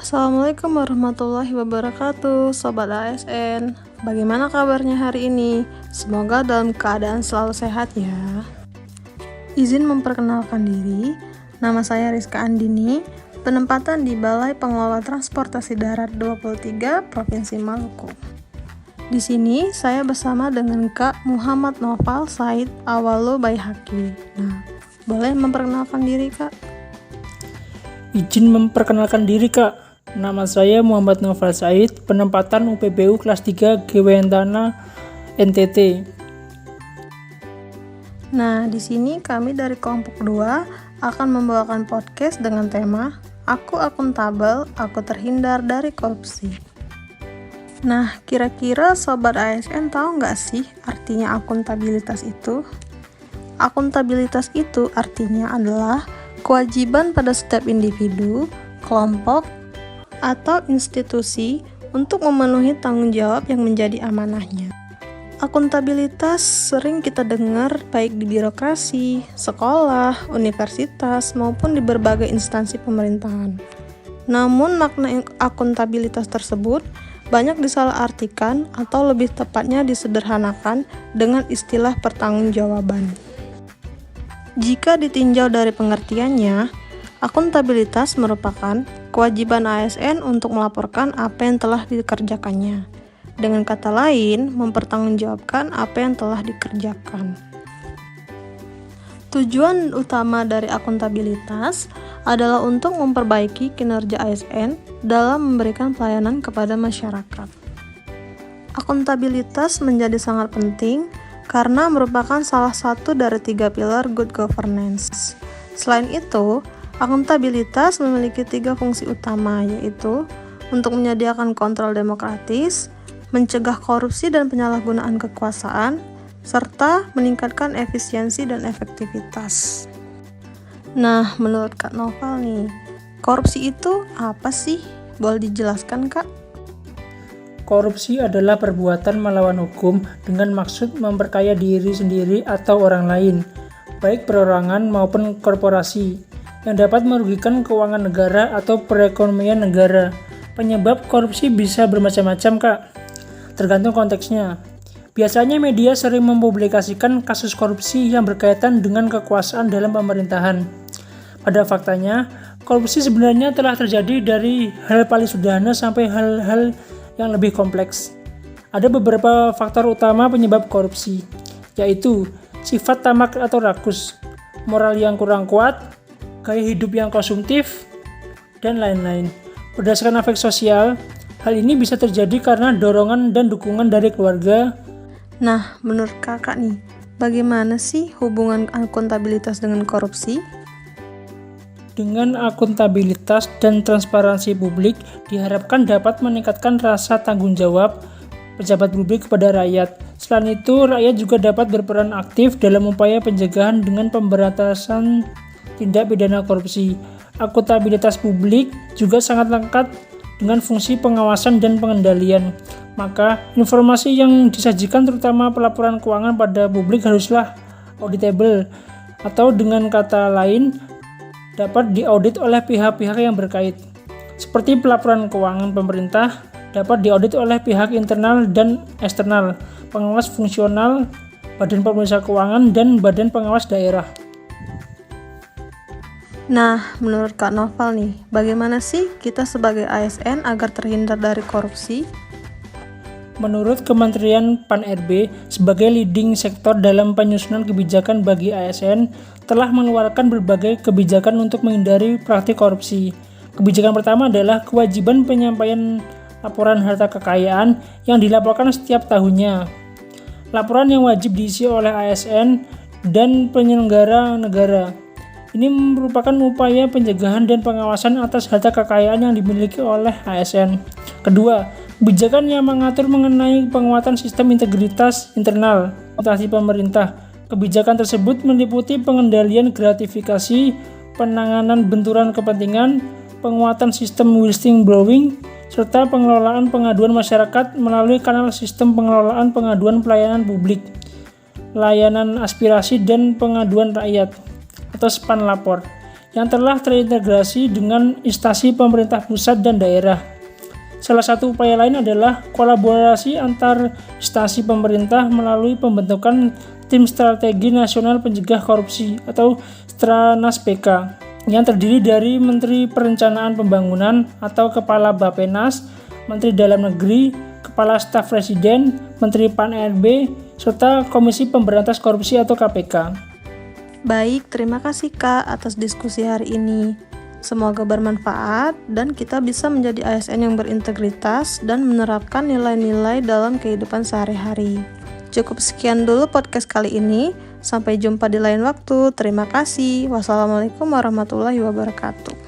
Assalamualaikum warahmatullahi wabarakatuh, Sobat ASN. Bagaimana kabarnya hari ini? Semoga dalam keadaan selalu sehat ya. Izin memperkenalkan diri, nama saya Rizka Andini, penempatan di Balai Pengelola Transportasi Darat 23 Provinsi Maluku. Di sini saya bersama dengan Kak Muhammad Noval Said Awalo Baihaqi. Nah, boleh memperkenalkan diri Kak? Izin memperkenalkan diri Kak. Nama saya Muhammad Noval Said, penempatan UPBU kelas 3 Gewentana NTT. Nah, di sini kami dari kelompok 2 akan membawakan podcast dengan tema Aku Akuntabel, Aku Terhindar dari Korupsi. Nah, kira-kira Sobat ASN tahu nggak sih artinya akuntabilitas itu? Akuntabilitas itu artinya adalah kewajiban pada setiap individu, kelompok, atau institusi untuk memenuhi tanggung jawab yang menjadi amanahnya. Akuntabilitas sering kita dengar baik di birokrasi, sekolah, universitas, maupun di berbagai instansi pemerintahan. Namun makna akuntabilitas tersebut banyak disalahartikan atau lebih tepatnya disederhanakan dengan istilah pertanggungjawaban. Jika ditinjau dari pengertiannya, akuntabilitas merupakan kewajiban ASN untuk melaporkan apa yang telah dikerjakannya. Dengan kata lain, mempertanggungjawabkan apa yang telah dikerjakan. Tujuan utama dari akuntabilitas adalah untuk memperbaiki kinerja ASN dalam memberikan pelayanan kepada masyarakat. Akuntabilitas menjadi sangat penting karena merupakan salah satu dari 3 pilar good governance. Selain itu, akuntabilitas memiliki 3 fungsi utama, yaitu untuk menyediakan kontrol demokratis, mencegah korupsi dan penyalahgunaan kekuasaan, serta meningkatkan efisiensi dan efektivitas. Nah, menurut Kak Noval nih, korupsi itu apa sih? Boleh dijelaskan, Kak? Korupsi adalah perbuatan melawan hukum dengan maksud memperkaya diri sendiri atau orang lain, baik perorangan maupun korporasi, yang dapat merugikan keuangan negara atau perekonomian negara. Penyebab korupsi bisa bermacam-macam, Kak, tergantung konteksnya. Biasanya media sering mempublikasikan kasus korupsi yang berkaitan dengan kekuasaan dalam pemerintahan. Pada faktanya, korupsi sebenarnya telah terjadi dari hal paling sederhana sampai hal-hal yang lebih kompleks. Ada beberapa faktor utama penyebab korupsi, yaitu sifat tamak atau rakus, moral yang kurang kuat, gaya hidup yang konsumtif, dan lain-lain. Berdasarkan efek sosial, hal ini bisa terjadi karena dorongan dan dukungan dari keluarga. Nah, menurut Kakak nih, bagaimana sih hubungan akuntabilitas dengan korupsi? Dengan akuntabilitas dan transparansi publik diharapkan dapat meningkatkan rasa tanggung jawab pejabat publik kepada rakyat. Selain itu, rakyat juga dapat berperan aktif dalam upaya pencegahan dengan pemberantasan tindak pidana korupsi. Akuntabilitas publik juga sangat lengkap dengan fungsi pengawasan dan pengendalian. Maka, informasi yang disajikan terutama pelaporan keuangan pada publik haruslah auditable, atau dengan kata lain, dapat diaudit oleh pihak-pihak yang berkait. Seperti pelaporan keuangan pemerintah dapat diaudit oleh pihak internal dan eksternal, pengawas fungsional, badan pemeriksa keuangan, dan badan pengawas daerah. Nah, menurut Kak Noval nih, bagaimana sih kita sebagai ASN agar terhindar dari korupsi? Menurut Kementerian Pan-RB, sebagai leading sektor dalam penyusunan kebijakan bagi ASN, telah mengeluarkan berbagai kebijakan untuk menghindari praktik korupsi. Kebijakan pertama adalah kewajiban penyampaian laporan harta kekayaan yang dilaporkan setiap tahunnya. Laporan yang wajib diisi oleh ASN dan penyelenggara negara. Ini merupakan upaya pencegahan dan pengawasan atas harta kekayaan yang dimiliki oleh ASN. Kedua, kebijakan yang mengatur mengenai penguatan sistem integritas internal instansi pemerintah. Kebijakan tersebut meliputi pengendalian gratifikasi, penanganan benturan kepentingan, penguatan sistem whistleblowing, serta pengelolaan pengaduan masyarakat melalui kanal sistem pengelolaan pengaduan pelayanan publik, layanan aspirasi dan pengaduan rakyat, atau SPAN lapor, yang telah terintegrasi dengan instansi pemerintah pusat dan daerah. Salah satu upaya lain adalah kolaborasi antar instansi pemerintah melalui pembentukan Tim Strategi Nasional Pencegah Korupsi atau Stranas PK yang terdiri dari Menteri Perencanaan Pembangunan atau Kepala Bappenas, Menteri Dalam Negeri, Kepala Staf Presiden, Menteri Pan-RB, serta Komisi Pemberantas Korupsi atau KPK. Baik, terima kasih Kak atas diskusi hari ini. Semoga bermanfaat dan kita bisa menjadi ASN yang berintegritas dan menerapkan nilai-nilai dalam kehidupan sehari-hari. Cukup sekian dulu podcast kali ini. Sampai jumpa di lain waktu. Terima kasih. Wassalamualaikum warahmatullahi wabarakatuh.